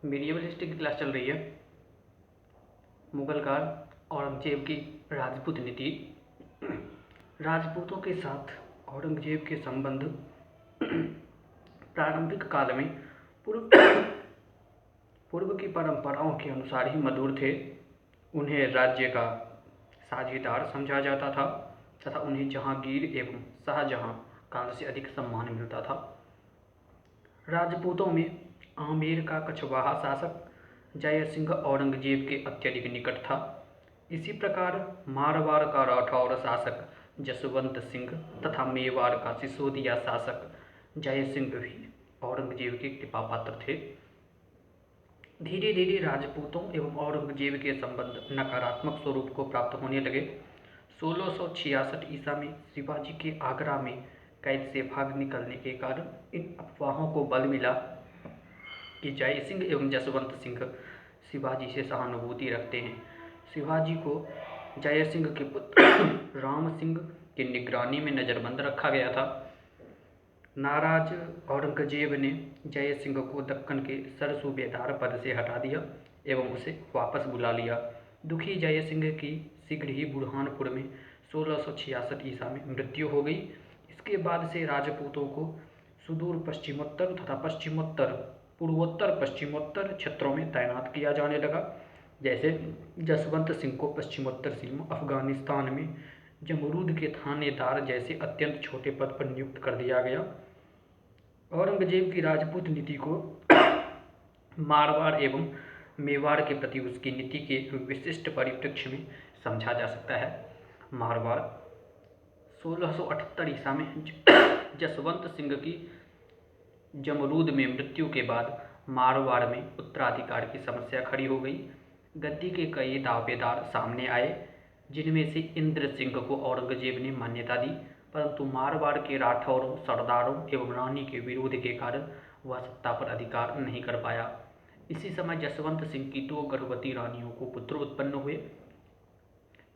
Medieval history की class चल रही है। मुगल काल, औरंगजेब की राजपूत नीति। राजपूतों के साथ औरंगजेब के संबंध प्रारंभिक काल में पूर्व पूर्व की परंपराओं के अनुसार ही मधुर थे। उन्हें राज्य का साझेदार समझा जाता था तथा उन्हें जहांगीर एवं शाहजहां काल से अधिक सम्मान मिलता था। राजपूतों में आमेर का कछवाहा शासक जय सिंह औरंगजेब के अत्यधिक निकट था। इसी प्रकार मारवाड़ का राठौर शासक जसवंत सिंह तथा मेवाड़ का सिसोदिया शासक जय सिंह भी औरंगजेब के कृपा पात्र थे। धीरे धीरे राजपूतों एवं औरंगजेब के संबंध नकारात्मक स्वरूप को प्राप्त होने लगे। 1666 ईसा में शिवाजी के आगरा में कैद से भाग निकलने के कारण इन अफवाहों को बल मिला कि जय सिंह एवं जसवंत सिंह शिवाजी से सहानुभूति रखते हैं। शिवाजी को जय सिंह के पुत्र राम सिंह की निगरानी में नज़रबंद रखा गया था। नाराज औरंगजेब ने जय सिंह को दक्कन के सरसूबेदार पद से हटा दिया एवं उसे वापस बुला लिया। दुखी जय सिंह की शीघ्र ही बुरहानपुर में 1666 ईसा में मृत्यु हो गई। इसके बाद से राजपूतों को सुदूर पश्चिमोत्तर तथा पूर्वोत्तर पश्चिमोत्तर क्षेत्रों में तैनात किया जाने लगा। जैसे जसवंत सिंह को पश्चिमोत्तर सीमा अफगानिस्तान में जमरूद के थानेदार जैसे अत्यंत छोटे पद पर नियुक्त कर दिया गया। औरंगजेब की राजपूत नीति को मारवाड़ एवं मेवाड़ के प्रति उसकी नीति के विशिष्ट परिप्रेक्ष्य में समझा जा सकता है। मारवाड़ 1678 ईसा में जसवंत सिंह की जमरूद में मृत्यु के बाद मारवाड़ में उत्तराधिकार की समस्या खड़ी हो गई। गद्दी के कई दावेदार सामने आए, जिनमें से इंद्र सिंह को औरंगजेब ने मान्यता दी, परंतु मारवाड़ के राठौरों, सरदारों एवं रानी के विरोध के कारण वह सत्ता पर अधिकार नहीं कर पाया। इसी समय जसवंत सिंह की 2 गर्भवती रानियों को पुत्र उत्पन्न हुए।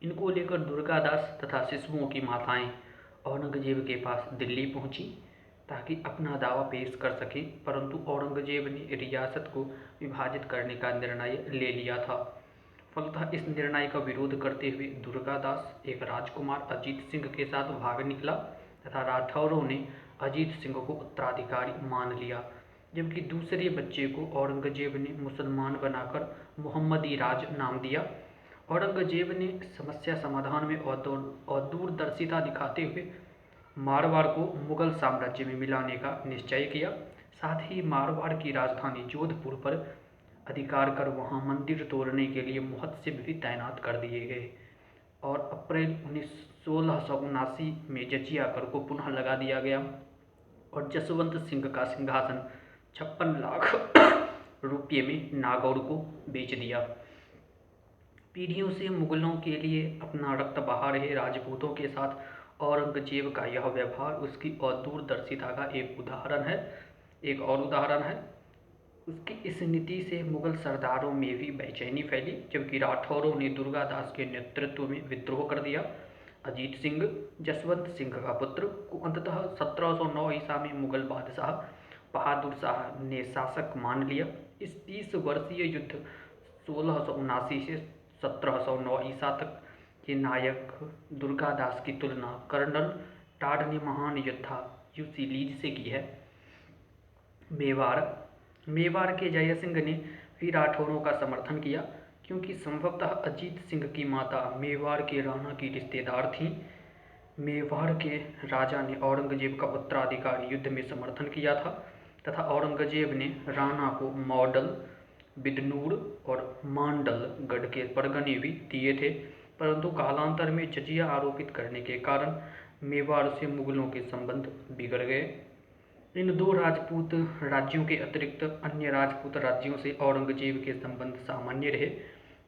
इनको लेकर दुर्गादास तथा शिशुओं की माताएं औरंगजेब के पास दिल्ली पहुंची ताकि अपना दावा पेश कर सकें, परंतु औरंगजेब ने रियासत को विभाजित करने का निर्णय ले लिया था। फलतः इस निर्णय का विरोध करते हुए दुर्गादास एक राजकुमार अजीत सिंह के साथ भाग निकला तथा राठौरों ने अजीत सिंह को उत्तराधिकारी मान लिया, जबकि दूसरे बच्चे को औरंगजेब ने मुसलमान बनाकर मोहम्मदी राज नाम दिया। औरंगजेब ने समस्या समाधान में अदूरदर्शिता दिखाते हुए मारवाड़ को मुगल साम्राज्य में मिलाने का निश्चय किया। साथ ही मारवाड़ की राजधानी जोधपुर पर अधिकार कर वहां मंदिर तोड़ने के लिए मुहत्सिब भी तैनात कर दिए गए और अप्रैल 1679 में जजिया कर को पुनः लगा दिया गया और जसवंत सिंह का सिंहासन 56 लाख रुपये में नागौर को बेच दिया। पीढ़ियों से मुगलों के लिए अपना रक्त बहा रहे राजपूतों के साथ औरंगजेब का यह व्यवहार उसकी अदूरदर्शिता का एक और उदाहरण है। उसकी इस नीति से मुगल सरदारों में भी बेचैनी फैली, जबकि राठौरों ने दुर्गादास के नेतृत्व में विद्रोह कर दिया। अजीत सिंह, जसवंत सिंह का पुत्र, को अंततः 1709 ईसा में मुगल बादशाह बहादुर शाह ने शासक मान लिया। इस 30 वर्षीय युद्ध 1679 से 1709 ईसा तक के नायक दुर्गादास की तुलना कर्नल टाड ने महान योद्धा यूसीलीज से की है। मेवाड़ के जय सिंह ने भी राठौरों का समर्थन किया, क्योंकि संभवतः अजीत सिंह की माता मेवाड़ के राणा की रिश्तेदार थीं। मेवाड़ के राजा ने औरंगजेब का उत्तराधिकारी युद्ध में समर्थन किया था तथा औरंगजेब ने राणा को मॉडल, बिदनूर और मांडल गढ़ के परगने भी दिए थे, परंतु कालांतर में जजिया आरोपित करने के कारण मेवाड़ से मुगलों के संबंध बिगड़ गए। इन 2 राजपूत राज्यों के अतिरिक्त अन्य राजपूत राज्यों से औरंगजेब के संबंध सामान्य रहे।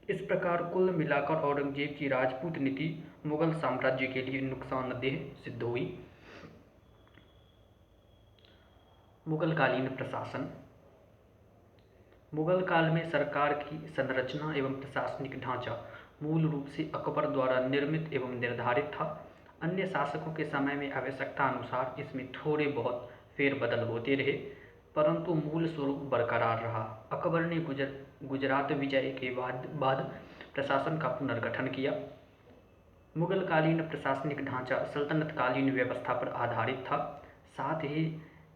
इस प्रकार कुल मिलाकर औरंगजेब की राजपूत नीति मुगल साम्राज्य के लिए नुकसानदेह सिद्ध हुई। मुगलकालीन प्रशासन। मुगल काल में सरकार की संरचना एवं प्रशासनिक ढांचा मूल रूप से अकबर द्वारा निर्मित एवं निर्धारित था। अन्य शासकों के समय में आवश्यकता अनुसार इसमें थोड़े बहुत फेरबदल होते रहे, परंतु मूल स्वरूप बरकरार रहा। अकबर ने गुजरात विजय के बाद प्रशासन का पुनर्गठन किया। मुगलकालीन प्रशासनिक ढांचा सल्तनतकालीन व्यवस्था पर आधारित था। साथ ही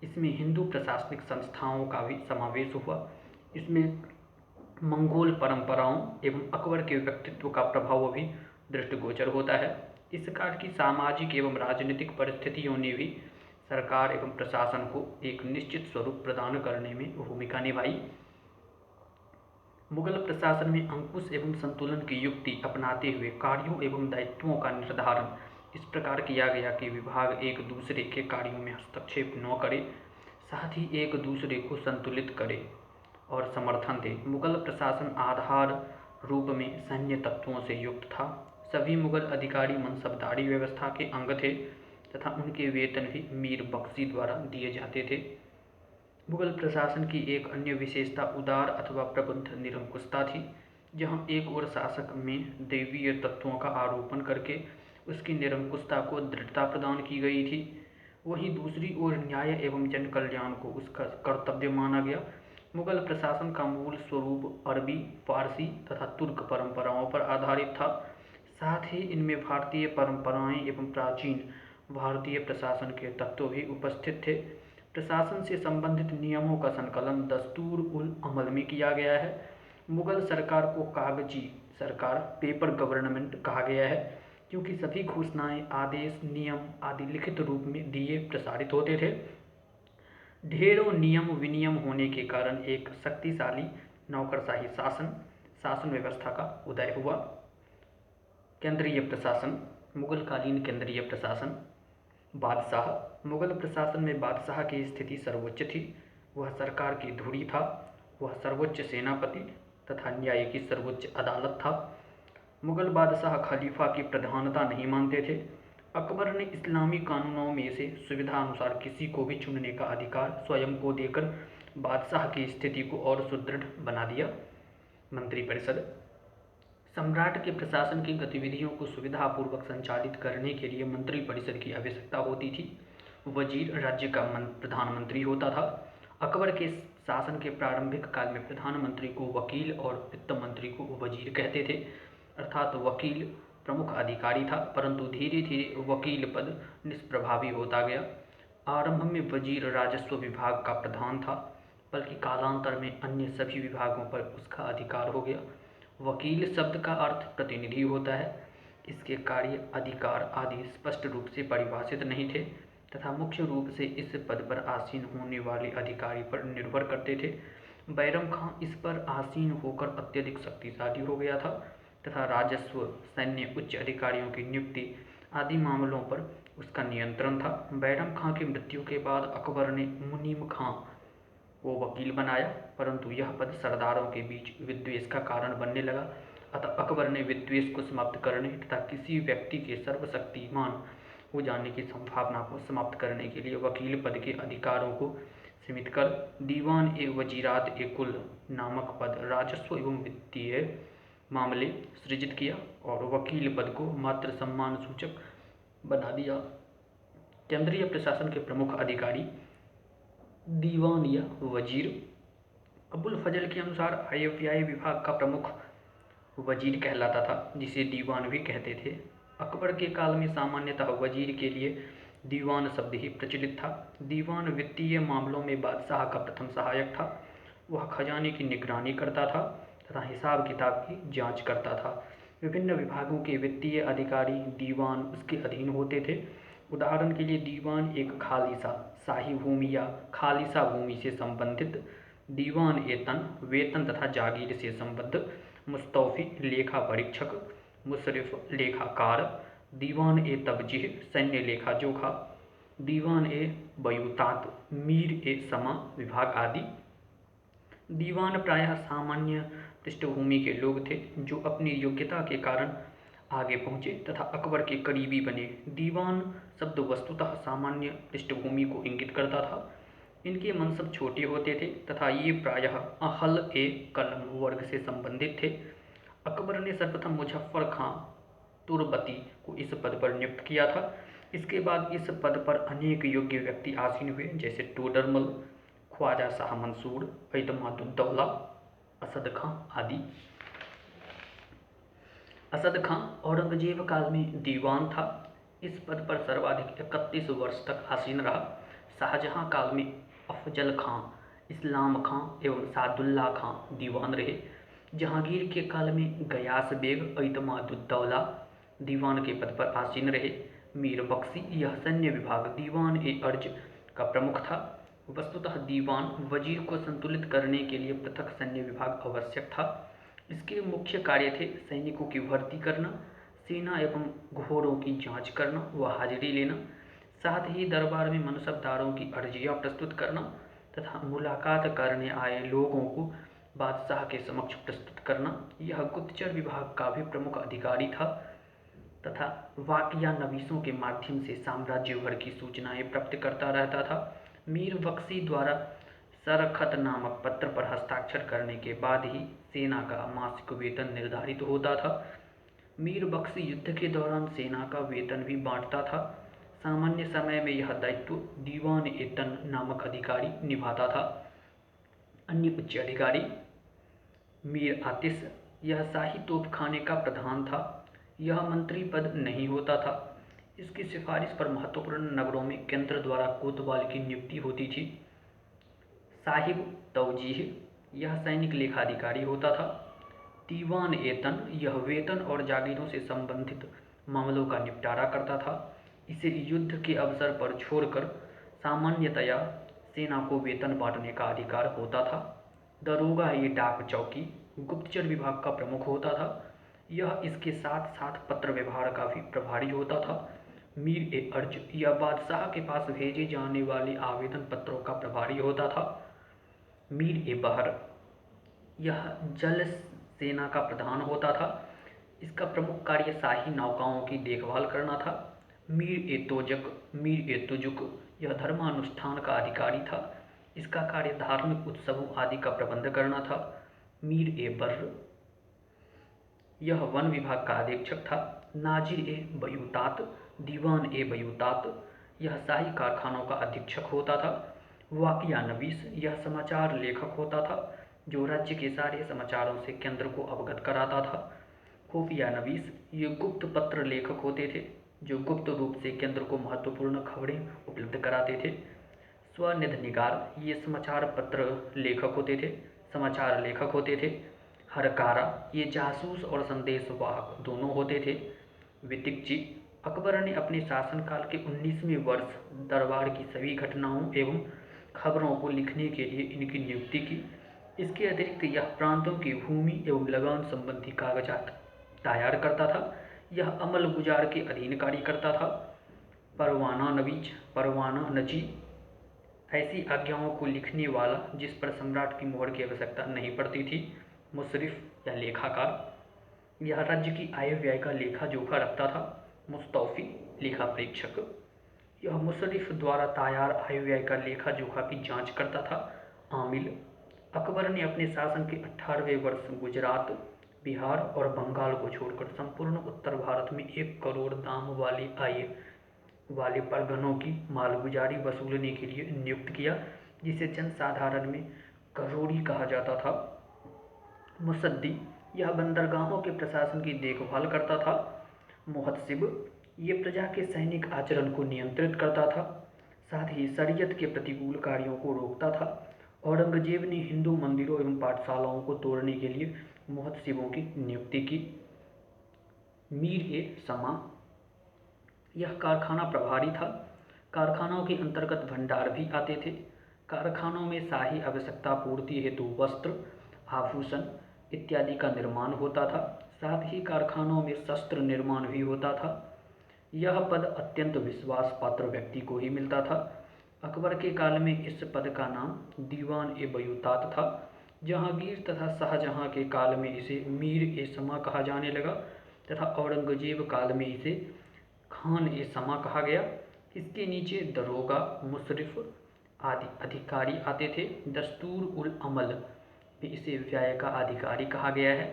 इसमें हिंदू प्रशासनिक संस्थाओं का भी समावेश हुआ। इसमें मंगोल परंपराओं एवं अकबर के व्यक्तित्व का प्रभाव भी दृष्टिगोचर होता है। इस काल की सामाजिक एवं राजनीतिक परिस्थितियों ने भी सरकार एवं प्रशासन को एक निश्चित स्वरूप प्रदान करने में भूमिका निभाई। मुगल प्रशासन में अंकुश एवं संतुलन की युक्ति अपनाते हुए कार्यों एवं दायित्वों का निर्धारण इस प्रकार किया गया कि विभाग एक दूसरे के कार्यों में हस्तक्षेप न करे, साथ ही एक दूसरे को संतुलित करे और समर्थन दे। मुगल प्रशासन आधार रूप में सैन्य तत्वों से युक्त था। सभी मुगल अधिकारी मनसबदारी व्यवस्था के अंग थे तथा उनके वेतन भी मीर बख्शी द्वारा दिए जाते थे। मुगल प्रशासन की एक अन्य विशेषता उदार अथवा प्रबुद्ध निरंकुशता थी, जहां एक ओर शासक में दैवीय तत्वों का आरोपण करके उसकी निरंकुशता को दृढ़ता प्रदान की गई थी, वहीं दूसरी ओर न्याय एवं जन कल्याण को उसका कर्तव्य माना गया। मुगल प्रशासन का मूल स्वरूप अरबी, फारसी तथा तुर्क परंपराओं पर आधारित था। साथ ही इनमें भारतीय परंपराएं एवं प्राचीन भारतीय प्रशासन के तत्व भी उपस्थित थे। प्रशासन से संबंधित नियमों का संकलन दस्तूर उल अमल में किया गया है। मुगल सरकार को कागजी सरकार, पेपर गवर्नमेंट कहा गया है, क्योंकि सभी घोषणाएं, आदेश, नियम आदि लिखित रूप में दिए प्रसारित होते थे। ढेरों नियम विनियम होने के कारण एक शक्तिशाली नौकरशाही शासन व्यवस्था का उदय हुआ। केंद्रीय प्रशासन, मुगलकालीन केंद्रीय प्रशासन। बादशाह, मुगल प्रशासन में बादशाह की स्थिति सर्वोच्च थी। वह सरकार की धुरी था। वह सर्वोच्च सेनापति तथा न्याय की सर्वोच्च अदालत था। मुगल बादशाह खलीफा की प्रधानता नहीं मानते थे। अकबर ने इस्लामी कानूनों में से सुविधानुसार किसी को भी चुनने का अधिकार स्वयं को देकर बादशाह की स्थिति को और सुदृढ़ बना दिया। मंत्रिपरिषद, सम्राट के प्रशासन की गतिविधियों को सुविधापूर्वक संचालित करने के लिए मंत्रिपरिषद की आवश्यकता होती थी। वजीर राज्य का प्रधानमंत्री होता था। अकबर के शासन के प्रारंभिक काल में प्रधानमंत्री को वकील और वित्त मंत्री को वजीर कहते थे, अर्थात वकील प्रमुख अधिकारी था, परंतु धीरे धीरे वकील पद निष्प्रभावी होता गया। आरंभ में वजीर राजस्व विभाग का प्रधान था, बल्कि कालांतर में अन्य सभी विभागों पर उसका अधिकार हो गया। वकील शब्द का अर्थ प्रतिनिधि होता है। इसके कार्य, अधिकार आदि स्पष्ट रूप से परिभाषित नहीं थे तथा मुख्य रूप से इस पद पर आसीन होने वाले अधिकारी पर निर्भर करते थे। बैरम खां इस पर आसीन होकर अत्यधिक शक्तिशाली हो गया था तथा राजस्व, सैन्य, उच्च अधिकारियों की नियुक्ति आदि मामलों पर उसका नियंत्रण था। बैरम खां की मृत्यु के बाद अकबर ने मुनीम खां को वकील बनाया, परंतु यह पद सरदारों के बीच विद्वेष का कारण बनने लगा। अतः अकबर ने विद्वेष को समाप्त करने तथा किसी व्यक्ति के सर्वशक्तिमान हो जाने की संभावना को समाप्त करने के लिए वकील पद के अधिकारों को सीमित कर दीवान ए वजीरात ए कुल नामक पद राजस्व एवं वित्तीय मामले सृजित किया और वकील पद को मात्र सम्मान सूचक बना दिया। केंद्रीय प्रशासन के प्रमुख अधिकारी दीवान या वजीर। अबुल फजल के अनुसार आय व्यय विभाग का प्रमुख वजीर कहलाता था, जिसे दीवान भी कहते थे। अकबर के काल में सामान्यतः वजीर के लिए दीवान शब्द ही प्रचलित था। दीवान वित्तीय मामलों में बादशाह का प्रथम सहायक था। वह खजाने की निगरानी करता था तथा हिसाब किताब की जांच करता था। विभिन्न विभागों के वित्तीय अधिकारी दीवान उसके अधीन होते थे। उदाहरण के लिए दीवान एक खालिसा, शाही भूमि या खालिसा भूमि से संबंधित, दीवान ए तन, वेतन तथा जागीर से संबद्ध, मुस्तौफी, लेखा परीक्षक, मुशरिफ, लेखाकार, दीवान ए तवजीह, सैन्य लेखा जोखा, दीवान ए बयूतात, मीर ए समा विभाग आदि। दीवान प्रायः सामान्य पृष्ठभूमि के लोग थे जो अपनी योग्यता के कारण आगे पहुँचे तथा अकबर के करीबी बने। दीवान शब्द वस्तुतः सामान्य पृष्ठभूमि को इंगित करता था। इनके मनसब छोटे होते थे तथा ये प्रायः अहल ए कलम वर्ग से संबंधित थे। अकबर ने सर्वप्रथम मुजफ्फर खां तुर्बती को इस पद पर नियुक्त किया था। इसके बाद इस पद पर अनेक योग्य व्यक्ति आसीन हुए, जैसे टोडरमल, ख्वाजा शाह मंसूर, एतमादुद्दौला, असद खां आदि। असद खां औरंगजेब काल में दीवान था। इस पद पर सर्वाधिक 31 वर्ष तक आसीन रहा। शाहजहां काल में अफजल खां, इस्लाम खां एवं सादुल्ला खां दीवान रहे। जहांगीर के काल में गयास बेग इतमादुद्दौला दीवान के पद पर आसीन रहे। मीर बख्शी यह सैन्य विभाग दीवान ए अर्ज का प्रमुख था। वस्तुतः दीवान वजीर को संतुलित करने के लिए पृथक सैन्य विभाग आवश्यक था। इसके मुख्य कार्य थे सैनिकों की भर्ती करना, सेना एवं घोड़ों की जांच करना व हाजिरी लेना, साथ ही दरबार में मनसबदारों की अर्जियां प्रस्तुत करना तथा मुलाकात करने आए लोगों को बादशाह के समक्ष प्रस्तुत करना। यह गुप्तचर विभाग का भी प्रमुख अधिकारी था तथा वाकिया नवीसों के माध्यम से साम्राज्य भर की सूचनाएं प्राप्त करता रहता था। मीर बख्शी द्वारा सरखत नामक पत्र पर हस्ताक्षर करने के बाद ही सेना का मासिक वेतन निर्धारित होता था। मीर बख्शी युद्ध के दौरान सेना का वेतन भी बांटता था। सामान्य समय में यह दायित्व दीवान ए तन नामक अधिकारी निभाता था। अन्य उच्च अधिकारी मीर आतिश यह शाही तोपखाने का प्रधान था। यह मंत्री पद नहीं होता था। इसकी सिफारिश पर महत्वपूर्ण नगरों में केंद्र द्वारा कोतवाल की नियुक्ति होती थी। साहिब तौजीह यह सैनिक लेखाधिकारी होता था। दीवान ए तन यह वेतन और जागीरों से संबंधित मामलों का निपटारा करता था। इसे युद्ध के अवसर पर छोड़कर सामान्यतया सेना को वेतन बांटने का अधिकार होता था। दरोगा ये डाक चौकी गुप्तचर विभाग का प्रमुख होता था। यह इसके साथ साथ पत्र व्यवहार का भी प्रभारी होता था। मीर ए अर्ज यह बादशाह के पास भेजे जाने वाले आवेदन पत्रों का प्रभारी होता था। मीर ए बहर यह जल सेना का प्रधान होता था। इसका प्रमुख कार्य शाही नौकाओं की देखभाल करना था। मीर ए तुजुक यह धर्मानुष्ठान का अधिकारी था। इसका कार्य धार्मिक उत्सवों आदि का प्रबंध करना था। मीर ए बर्र यह वन विभाग का अधीक्षक था। नाजिर ए बयूतात दीवान ए बयूतात यह शाही कारखानों का अधीक्षक होता था। वाकिया नवीस यह समाचार लेखक होता था जो राज्य के सारे समाचारों से केंद्र को अवगत कराता था। खुफिया नवीस ये गुप्त पत्र लेखक होते थे जो गुप्त रूप से केंद्र को महत्वपूर्ण खबरें उपलब्ध कराते थे। स्वनिध निगार ये समाचार लेखक होते थे। हरकारा ये जासूस और संदेशवाहक दोनों होते थे। वितिकची अकबर ने अपने शासनकाल के 19वें वर्ष दरबार की सभी घटनाओं एवं खबरों को लिखने के लिए इनकी नियुक्ति की। इसके अतिरिक्त यह प्रांतों की भूमि एवं लगान संबंधी कागजात तैयार करता था। यह अमल गुजार के अधीन कार्य करता था। परवाना नजी ऐसी आज्ञाओं को लिखने वाला जिस पर सम्राट की मोहर की आवश्यकता नहीं पड़ती थी। मुशरिफ या लेखाकार यह राज्य की आय व्यय का लेखा जोखा रखता था। मुस्तौफी लेखा परीक्षक यह मुशरिफ द्वारा तैयार आय व्यय का लेखा जोखा की जांच करता था। आमिल अकबर ने अपने शासन के 18वें वर्ष गुजरात, बिहार और बंगाल को छोड़कर संपूर्ण उत्तर भारत में 1 करोड़ दाम वाली आय वाले परगनों की मालगुजारी वसूलने के लिए नियुक्त किया, जिसे जनसाधारण में करोड़ी कहा जाता था। मुसद्दी यह बंदरगाहों के प्रशासन की देखभाल करता था। मुहतसिब ये प्रजा के सैनिक आचरण को नियंत्रित करता था, साथ ही शरीयत के प्रतिकूल कार्यों को रोकता था। औरंगजेब ने हिंदू मंदिरों एवं पाठशालाओं को तोड़ने के लिए मुहतसिबों की नियुक्ति की। मीर ए समा यह कारखाना प्रभारी था। कारखानों के अंतर्गत भंडार भी आते थे। कारखानों में शाही आवश्यकता पूर्ति हेतु वस्त्र, आभूषण इत्यादि का निर्माण होता था। साथ ही कारखानों में शस्त्र निर्माण भी होता था। यह पद अत्यंत विश्वास पात्र व्यक्ति को ही मिलता था। अकबर के काल में इस पद का नाम दीवान ए बयूतात था। जहांगीर तथा शाहजहां के काल में इसे मीर ए समा कहा जाने लगा तथा औरंगजेब काल में इसे खान ए समा कहा गया। इसके नीचे दरोगा, मुशरिफ आदि अधिकारी आते थे। दस्तूर उल अमल में इसे व्यय का अधिकारी कहा गया है।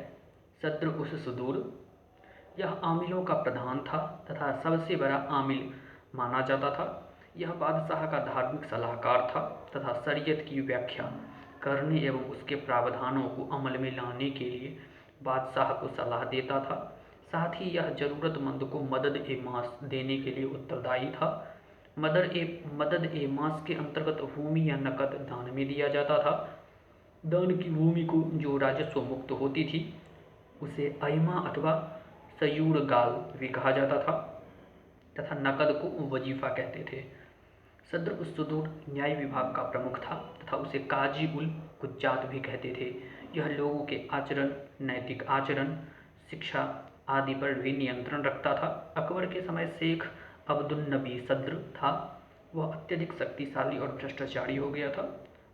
सद्र उस सुदूर यह आमिलों का प्रधान था तथा सबसे बड़ा आमिल माना जाता था। यह बादशाह का धार्मिक सलाहकार था तथा शरीयत की व्याख्या करने एवं उसके प्रावधानों को अमल में लाने के लिए बादशाह को सलाह देता था। साथ ही यह जरूरतमंद को मदद ए मास देने के लिए उत्तरदायी था। मदद ए मास के अंतर्गत भूमि या नकद दान में दिया जाता था। दान की भूमि को जो राजस्व मुक्त होती थी उसे अयमा अथवा सयूर गाल भी कहा जाता था तथा नकद को वजीफा कहते थे। सद्र उस सुदूर न्याय विभाग का प्रमुख था तथा उसे काजी उल कुज्जात भी कहते थे। यह लोगों के आचरण, नैतिक आचरण, शिक्षा आदि पर भी नियंत्रण रखता था। अकबर के समय शेख अब्दुल नबी सद्र था। वह अत्यधिक शक्तिशाली और भ्रष्टाचारी हो गया था।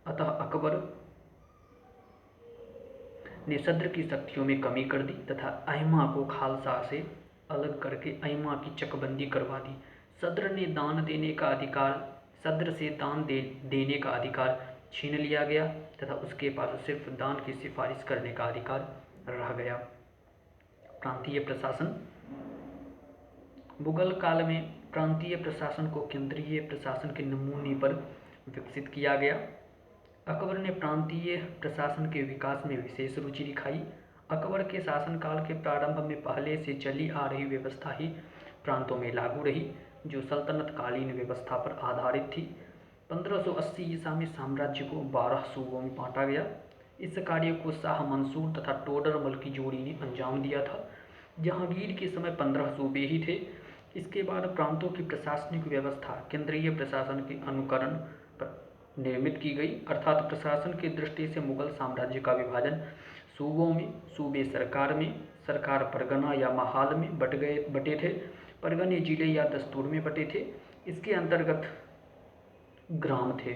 अतः अकबर ने सद्र की शक्तियों में कमी कर दी तथा अयमा को खालसा से अलग करके अयमा की चकबंदी करवा दी। सद्र से देने का अधिकार छीन लिया गया तथा उसके पास सिर्फ दान की सिफारिश करने का अधिकार रह गया। प्रांतीय प्रशासन। मुगल काल में प्रांतीय प्रशासन को केंद्रीय प्रशासन के नमूने पर विकसित किया गया। अकबर ने प्रांतीय प्रशासन के विकास में विशेष रुचि दिखाई। अकबर के शासनकाल के प्रारंभ में पहले से चली आ रही व्यवस्था ही प्रांतों में लागू रही, जो सल्तनतकालीन व्यवस्था पर आधारित थी। 1580 ईसा में साम्राज्य को 12 सूबों में बांटा गया। इस कार्य को शाह मंसूर तथा टोडरमल की जोड़ी ने अंजाम दिया था। जहांगीर के समय 15 सूबे ही थे। इसके बाद प्रांतों की प्रशासनिक व्यवस्था केंद्रीय प्रशासन के अनुकरण पर निर्मित की गई, अर्थात प्रशासन की दृष्टि से मुगल साम्राज्य का विभाजन सूबों में, सूबे सरकार में, सरकार परगना या महाल में बटे थे, परगने जिले या दस्तूर में बटे थे। इसके अंतर्गत ग्राम थे।